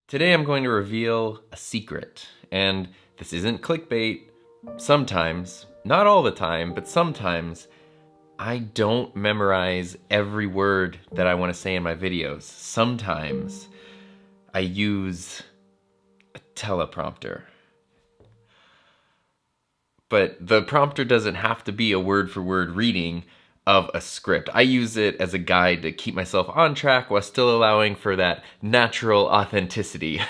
Today I'm going to reveal a secret, and this isn't clickbait. Sometimes, not all the time, but sometimes, I don't memorize every word that I want to say in my videos. Sometimes I use a teleprompter. But the prompter doesn't have to be a word-for-word reading of a script. I use it as a guide to keep myself on track while still allowing for that natural authenticity.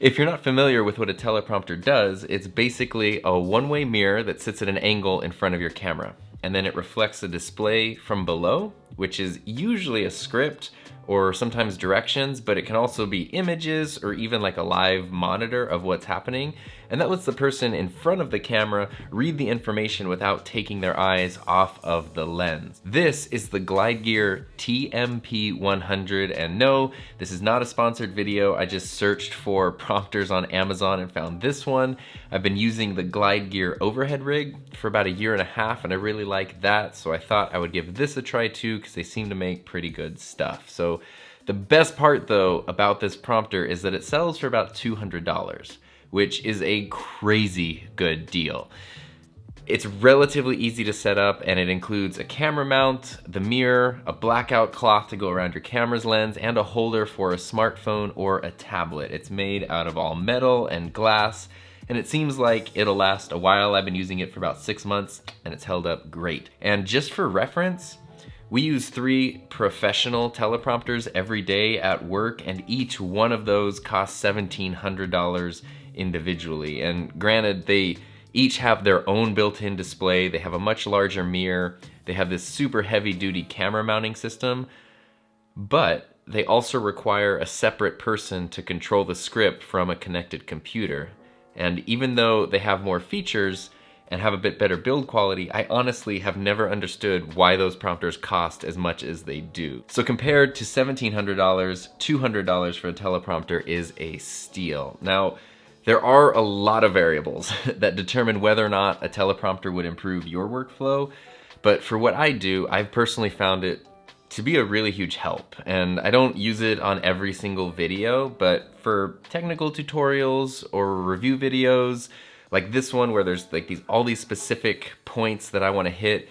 If you're not familiar with what a teleprompter does, it's basically a one-way mirror that sits at an angle in front of your camera. And then it reflects a display from below, which is usually a script or sometimes directions, but it can also be images or even like a live monitor of what's happening. And that lets the person in front of the camera read the information without taking their eyes off of the lens. This is the GlideGear TMP100, and no, this is not a sponsored video. I just searched for prompters on Amazon and found this one. I've been using the GlideGear overhead rig for about 1.5 years, and I really like that, so I thought I would give this a try too, because they seem to make pretty good stuff. So the best part though about this prompter is that it sells for about $200, which is a crazy good deal. It's relatively easy to set up, and it includes a camera mount, the mirror, a blackout cloth to go around your camera's lens, and a holder for a smartphone or a tablet. It's made out of all metal and glass, and it seems like it'll last a while. I've been using it for about 6 months, and it's held up great. And just for reference, we use 3 professional teleprompters every day at work, and each one of those costs $1,700 individually. And granted, they each have their own built-in display, they have a much larger mirror, they have this super heavy-duty camera mounting system, but they also require a separate person to control the script from a connected computer. And even though they have more features and have a bit better build quality, I honestly have never understood why those prompters cost as much as they do. So compared to $1,700, $200 for a teleprompter is a steal. Now, there are a lot of variables that determine whether or not a teleprompter would improve your workflow, but for what I do, I've personally found it to be a really huge help. And I don't use it on every single video, but for technical tutorials or review videos, like this one where there's like all these specific points that I want to hit,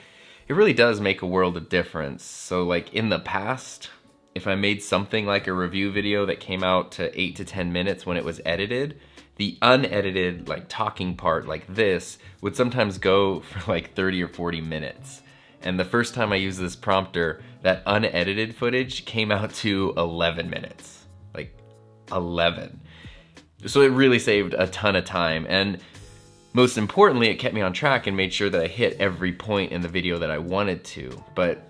it really does make a world of difference. So like in the past, if I made something like a review video that came out to 8 to 10 minutes when it was edited, the unedited like talking part like this would sometimes go for like 30 or 40 minutes. And the first time I used this prompter, that unedited footage came out to 11 minutes. Like 11. So it really saved a ton of time. And most importantly, it kept me on track and made sure that I hit every point in the video that I wanted to. But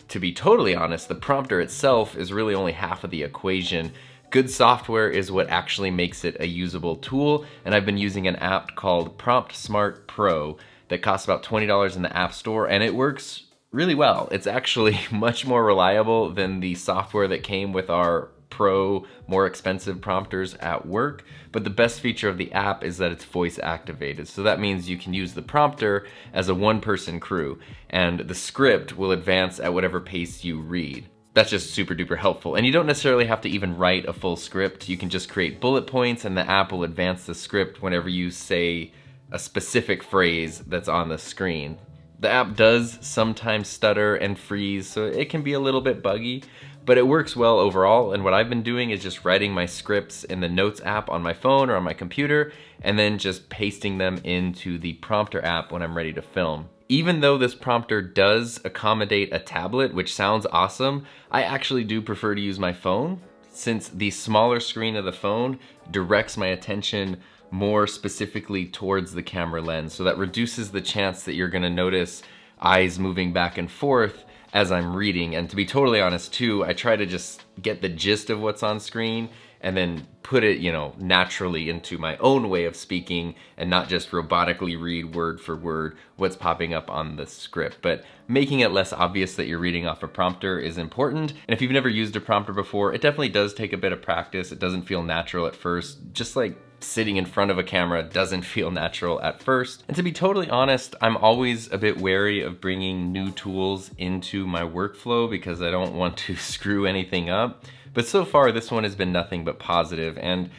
to be totally honest, the prompter itself is really only half of the equation. Good software is what actually makes it a usable tool, and I've been using an app called Prompt Smart Pro that costs about $20 in the App Store, and it works really well. It's actually much more reliable than the software that came with our Pro, more expensive prompters at work, but the best feature of the app is that it's voice activated. So that means you can use the prompter as a one-person crew, and the script will advance at whatever pace you read. That's just super duper helpful. And you don't necessarily have to even write a full script. You can just create bullet points and the app will advance the script whenever you say a specific phrase that's on the screen. The app does sometimes stutter and freeze, so it can be a little bit buggy, but it works well overall. And what I've been doing is just writing my scripts in the Notes app on my phone or on my computer, and then just pasting them into the Prompter app when I'm ready to film. Even though this prompter does accommodate a tablet, which sounds awesome, I actually do prefer to use my phone, since the smaller screen of the phone directs my attention more specifically towards the camera lens. So that reduces the chance that you're gonna notice eyes moving back and forth as I'm reading. And to be totally honest too, I try to just get the gist of what's on screen and then put it, naturally into my own way of speaking and not just robotically read word for word what's popping up on the script. But making it less obvious that you're reading off a prompter is important. And if you've never used a prompter before, it definitely does take a bit of practice. It doesn't feel natural at first, just like sitting in front of a camera doesn't feel natural at first. And to be totally honest, I'm always a bit wary of bringing new tools into my workflow because I don't want to screw anything up. But so far, this one has been nothing but positive, and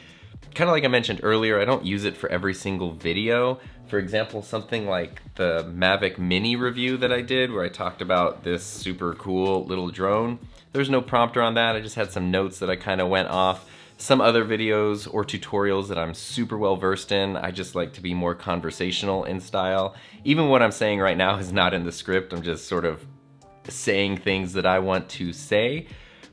kind of like I mentioned earlier, I don't use it for every single video. For example, something like the Mavic Mini review that I did, where I talked about this super cool little drone. There's no prompter on that, I just had some notes that I kind of went off. Some other videos or tutorials that I'm super well versed in, I just like to be more conversational in style. Even what I'm saying right now is not in the script, I'm just sort of saying things that I want to say.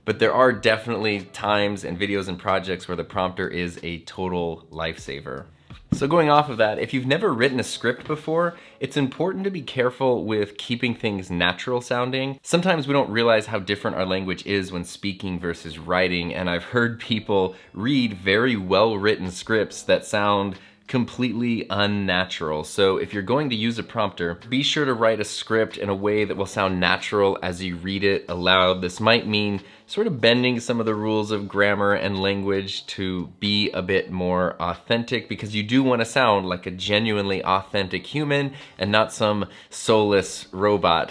But there are definitely times and videos and projects where the prompter is a total lifesaver. So going off of that, if you've never written a script before, it's important to be careful with keeping things natural sounding. Sometimes we don't realize how different our language is when speaking versus writing, and I've heard people read very well-written scripts that sound completely unnatural. So if you're going to use a prompter, be sure to write a script in a way that will sound natural as you read it aloud. This might mean sort of bending some of the rules of grammar and language to be a bit more authentic, because you do want to sound like a genuinely authentic human and not some soulless robot.